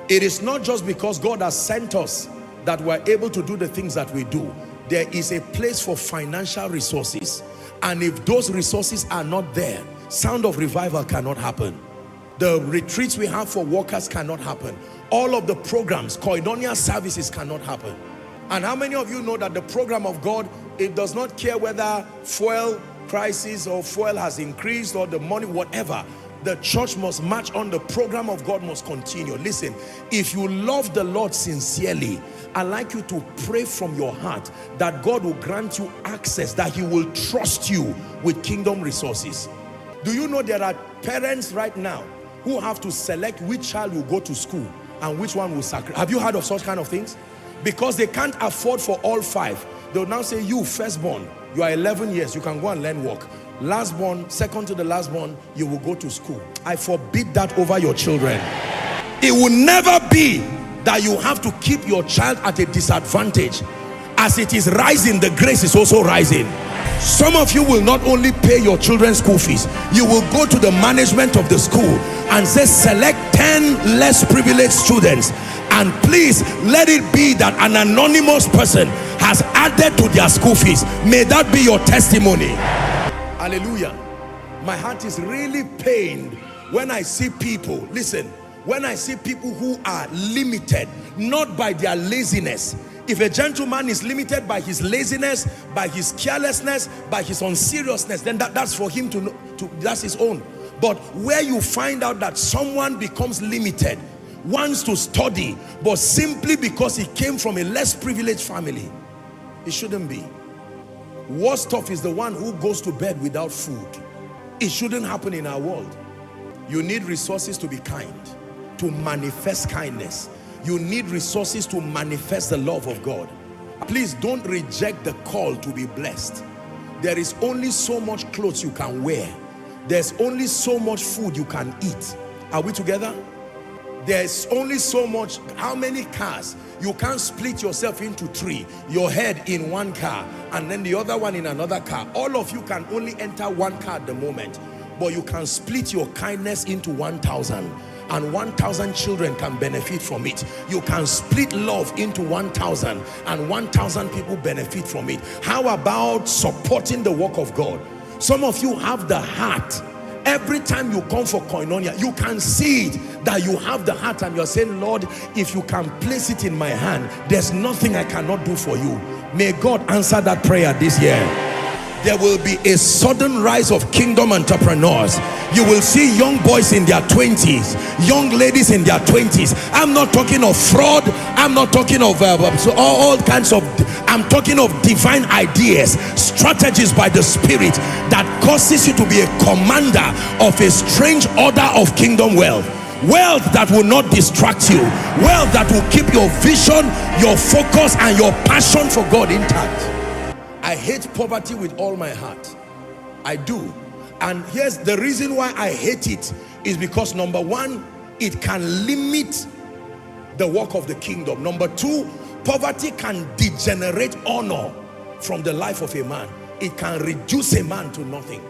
It is not just because God has sent us that we're able to do the things that we do. There is a place for financial resources, and if those resources are not there, Sound of Revival cannot happen. The retreats we have for workers cannot happen. All of the programs, koinonia services cannot happen. And how many of you know that the program of God, it does not care whether fuel prices or fuel has increased or the money, whatever. The church must march on. The program of God must continue. Listen, if you love the Lord sincerely, I'd like you to pray from your heart that God will grant you access, that he will trust you with kingdom resources. Do you know there are parents right now who have to select which child will go to school and which one will sacrifice? Have you heard of such kind of things? Because they can't afford for all five. They'll now say, you firstborn, you are 11 years, you can go and learn work. Lastborn, second to the lastborn, you will go to school. I forbid that over your children. It will never be that you have to keep your child at a disadvantage. As it is rising, the grace is also rising. Some of you will not only pay your children's school fees, you will go to the management of the school and say, select 10 less privileged students, and please let it be that an anonymous person has added to their school fees. May that be your testimony. Hallelujah. My heart is really pained when I see people, listen, when I see people who are limited, not by their laziness. If a gentleman is limited by his laziness, by his carelessness, by his unseriousness, then that's for him to that's his own. But where you find out that someone becomes limited, wants to study, but simply because he came from a less privileged family, it shouldn't be. Worst off is the one who goes to bed without food. It shouldn't happen in our world. You need resources to be kind, to manifest kindness. You need resources to manifest the love of God. Please don't reject the call to be blessed. There is only so much clothes you can wear. There's only so much food you can eat. Are we together? There's only so much. How many cars? You can't split yourself into three. Your head in one car and then the other one in another car. All of you can only enter one car at the moment, but you can split your kindness into 1,000, and 1,000 children can benefit from it. You can split love into 1,000 and 1,000 people benefit from it. How about supporting the work of God? Some of you have the heart. Every time you come for koinonia, you can see it, that you have the heart, and you're saying, Lord, if you can place it in my hand, there's nothing I cannot do for you. May God answer that prayer this year. There will be a sudden rise of kingdom entrepreneurs. You will see young boys in their 20s, young ladies in their 20s. I'm not talking of fraud. I'm not talking of all kinds of, I'm talking of divine ideas, strategies by the Spirit that causes you to be a commander of a strange order of kingdom wealth. Wealth that will not distract you. Wealth that will keep your vision, your focus, and your passion for God intact. I hate poverty with all my heart. I do. And here's the reason why I hate it, is because number one, it can limit the work of the kingdom. Number two, poverty can degenerate honor from the life of a man. It can reduce a man to nothing.